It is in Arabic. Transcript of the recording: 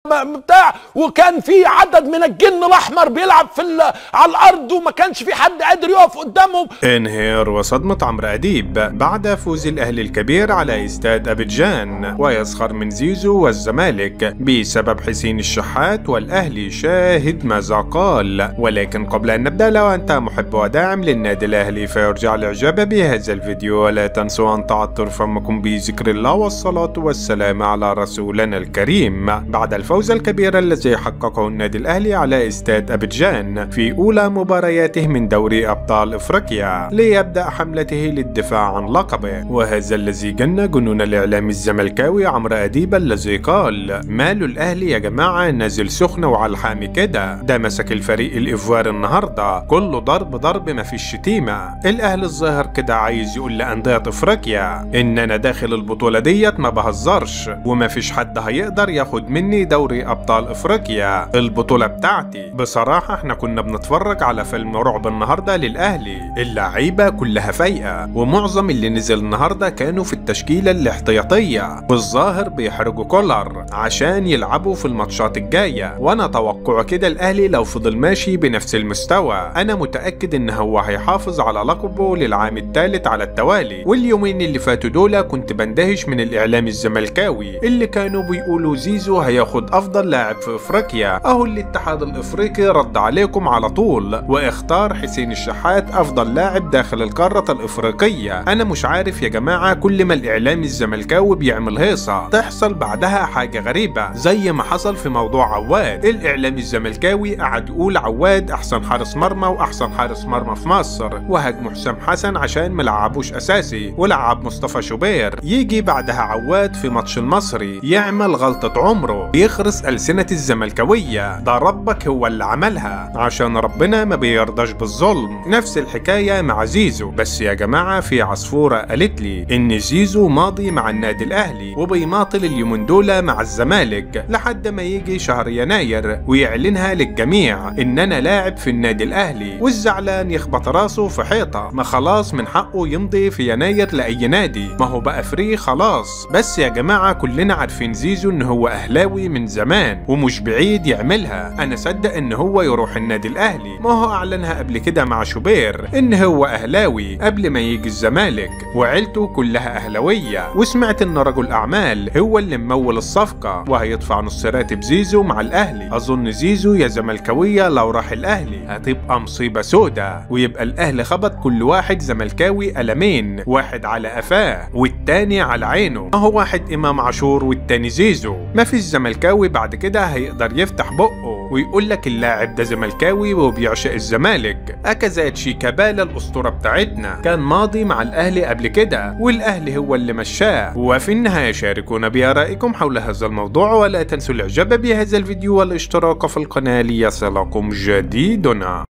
بتاع، وكان في عدد من الجن الاحمر بيلعب على الارض، وما كانش في حد قادر يقف قدامهم. انهيار وصدمة عمرو أديب بعد فوز الأهلي الكبير على استاد أبيجان، ويسخر من زيزو والزمالك بسبب حسين الشحات، والأهلي شاهد ماذا قال. ولكن قبل أن نبدأ، لو أنت محب وداعم للنادي الأهلي فيرجع الإعجاب بهذا الفيديو، ولا تنسوا أن تعطر فمكم بذكر الله والصلاة والسلام على رسولنا الكريم. بعد الفوز الكبير الذي حققه النادي الأهلي على استاد أبيجان في أولى مبارياته من دوري أبطال إفريقيا ليبدأ حملته للدفاع عن لقبه، وهذا الذي جن جنون الإعلام الزملكاوي عمرو أديب الذي قال: ماله الأهلي يا جماعة نازل سخن وعلى الحامي كده، ده مسك الفريق الإيفواري النهارده كله ضرب مفيش شتيمة. الأهلي الظاهر كده عايز يقول لأندية إفريقيا إن أنا داخل البطولة ديت ما بهزرش، ومفيش حد هيقدر ياخد مني دوري أبطال إفريقيا، البطولة بتاعتي. بصراحة احنا كنا بنتفرج على فيلم رعب النهارده للأهلي، اللعيبة كلها فايقة، ومعظم اللي نزل النهارده كانوا في التشكيلة الاحتياطية، والظاهر بيحرجوا كولر عشان يلعبوا في الماتشات الجاية. وانا توقع كده الأهلي لو فضل ماشي بنفس المستوى، انا متأكد ان هو هيحافظ على لقبه للعام الثالث على التوالي. واليومين اللي فاتوا دول كنت بندهش من الإعلام الزملكاوي اللي كانوا بيقولوا زيزو هياخد أفضل لاعب في افريقيا. اهو الاتحاد الافريقي رد عليكم على طول واختار حسين الشحات افضل لاعب داخل القارة الافريقية. انا مش عارف يا جماعة، كل ما الاعلام الزملكاوي بيعمل هيصة تحصل بعدها حاجة غريبة، زي ما حصل في موضوع عواد. الاعلام الزملكاوي قعد يقول عواد احسن حارس مرمى واحسن حارس مرمى في مصر، وهاجموا حسام حسن عشان ملعبوش اساسي ولعب مصطفى شوبير. يجي بعدها عواد في ماتش المصري يعمل غلطة عمره، يخرس ألسنة الزملكاوية، ده ربك هو اللي عملها عشان ربنا ما بيرضاش بالظلم. نفس الحكاية مع زيزو، بس يا جماعة في عصفورة قالت لي ان زيزو ماضي مع النادي الاهلي وبيماطل اليومين دول مع الزمالك لحد ما يجي شهر يناير ويعلنها للجميع ان انا لاعب في النادي الاهلي، والزعلان يخبط راسه في حيطة. ما خلاص من حقه يمضي في يناير لأي نادي، ما هو بقى فري خلاص. بس يا جماعة كلنا عارفين زيزو ان هو اهلاوي من زمان ومش بعيد يعملها. انا صدق ان هو يروح النادي الاهلي، ما هو اعلنها قبل كده مع شوبير ان هو اهلاوي قبل ما يجي الزمالك، وعيلته كلها اهلاويه. وسمعت ان رجل اعمال هو اللي ممول الصفقه وهيدفع نص راتب زيزو مع الاهلي. اظن زيزو يا زملكاويه لو راح الاهلي هتبقى مصيبه سودا، ويبقى الاهلي خبط كل واحد زملكاوي قلمين، واحد على قفاه والتاني على عينه. ما هو واحد امام عاشور والتاني زيزو. ما فيش زملكاوي بعد كده هيقدر يفتح بقه ويقول لك اللاعب ده زملكاوي وبيعشق الزمالك. اكازات شيكابالا الاسطوره بتاعتنا كان ماضي مع الاهلي قبل كده، والاهلي هو اللي مشاه. وفي النهايه شاركونا بارائكم حول هذا الموضوع، ولا تنسوا الاعجاب بهذا الفيديو والاشتراك في القناه ليصلكم جديدنا.